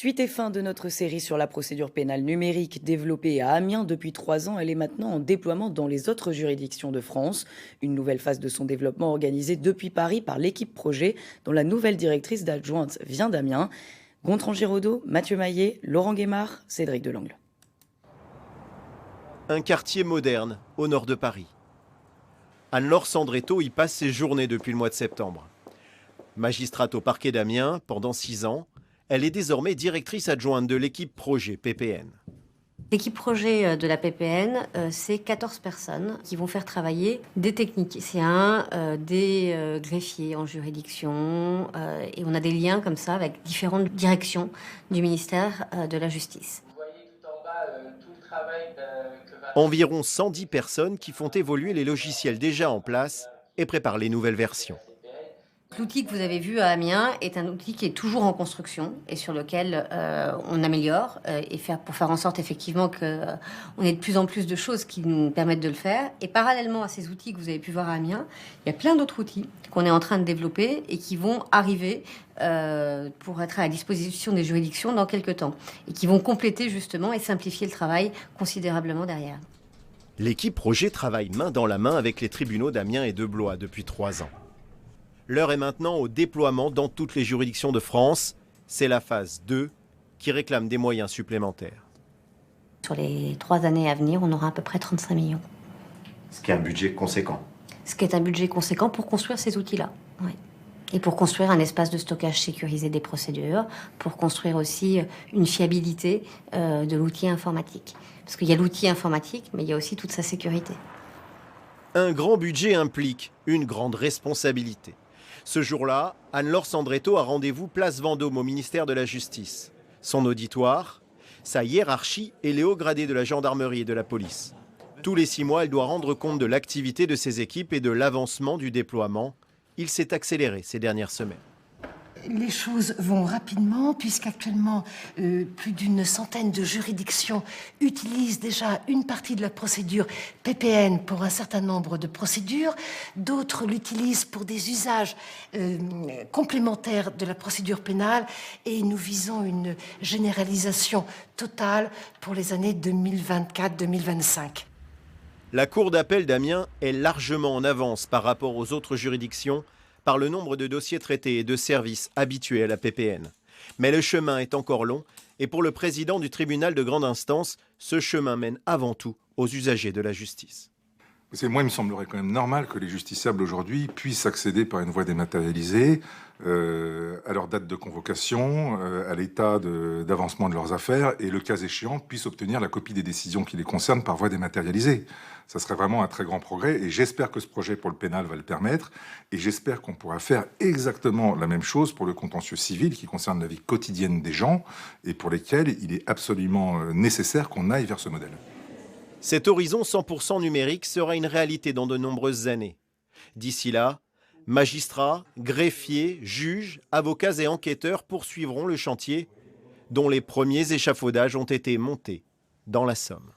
Suite et fin de notre série sur la procédure pénale numérique développée à Amiens depuis 3 ans, elle est maintenant en déploiement dans les autres juridictions de France. Une nouvelle phase de son développement organisée depuis Paris par l'équipe projet, dont la nouvelle directrice adjointe vient d'Amiens. Gontran Giraudot, Mathieu Maillet, Laurent Guémard, Cédric Delangle. Un quartier moderne au nord de Paris. Anne-Laure Sandretto y passe ses journées depuis le mois de septembre. Magistrate au parquet d'Amiens pendant 6 ans, elle est désormais directrice adjointe de l'équipe projet PPN. L'équipe projet de la PPN, c'est 14 personnes qui vont faire travailler des techniciens, des greffiers en juridiction, et on a des liens comme ça avec différentes directions du ministère de la Justice. Vous voyez tout en bas tout le travail que va... Environ 110 personnes qui font évoluer les logiciels déjà en place et préparent les nouvelles versions. L'outil que vous avez vu à Amiens est un outil qui est toujours en construction et sur lequel on améliore pour faire en sorte effectivement qu'on ait de plus en plus de choses qui nous permettent de le faire. Et parallèlement à ces outils que vous avez pu voir à Amiens, il y a plein d'autres outils qu'on est en train de développer et qui vont arriver pour être à la disposition des juridictions dans quelques temps et qui vont compléter justement et simplifier le travail considérablement derrière. L'équipe projet travaille main dans la main avec les tribunaux d'Amiens et de Blois depuis 3 ans. L'heure est maintenant au déploiement dans toutes les juridictions de France. C'est la phase 2 qui réclame des moyens supplémentaires. Sur les 3 années à venir, on aura à peu près 35 millions. Ce qui est un budget conséquent. Ce qui est un budget conséquent pour construire ces outils-là. Oui. Et pour construire un espace de stockage sécurisé des procédures, pour construire aussi une fiabilité de l'outil informatique. Parce qu'il y a l'outil informatique, mais il y a aussi toute sa sécurité. Un grand budget implique une grande responsabilité. Ce jour-là, Anne-Laure Sandretto a rendez-vous place Vendôme au ministère de la Justice. Son auditoire, sa hiérarchie et les hauts gradés de la gendarmerie et de la police. Tous les 6 mois, elle doit rendre compte de l'activité de ses équipes et de l'avancement du déploiement. Il s'est accéléré ces dernières semaines. Les choses vont rapidement puisqu'actuellement plus d'une centaine de juridictions utilisent déjà une partie de la procédure PPN pour un certain nombre de procédures. D'autres l'utilisent pour des usages complémentaires de la procédure pénale et nous visons une généralisation totale pour les années 2024-2025. La Cour d'appel d'Amiens est largement en avance par rapport aux autres juridictions par le nombre de dossiers traités et de services habitués à la PPN. Mais le chemin est encore long et pour le président du tribunal de grande instance, ce chemin mène avant tout aux usagers de la justice. Moi, il me semblerait quand même normal que les justiciables aujourd'hui puissent accéder par une voie dématérialisée à leur date de convocation, à l'état d'avancement de leurs affaires et, le cas échéant, puissent obtenir la copie des décisions qui les concernent par voie dématérialisée. Ça serait vraiment un très grand progrès et j'espère que ce projet pour le pénal va le permettre et j'espère qu'on pourra faire exactement la même chose pour le contentieux civil qui concerne la vie quotidienne des gens et pour lesquels il est absolument nécessaire qu'on aille vers ce modèle. Cet horizon 100% numérique sera une réalité dans de nombreuses années. D'ici là, magistrats, greffiers, juges, avocats et enquêteurs poursuivront le chantier dont les premiers échafaudages ont été montés dans la Somme.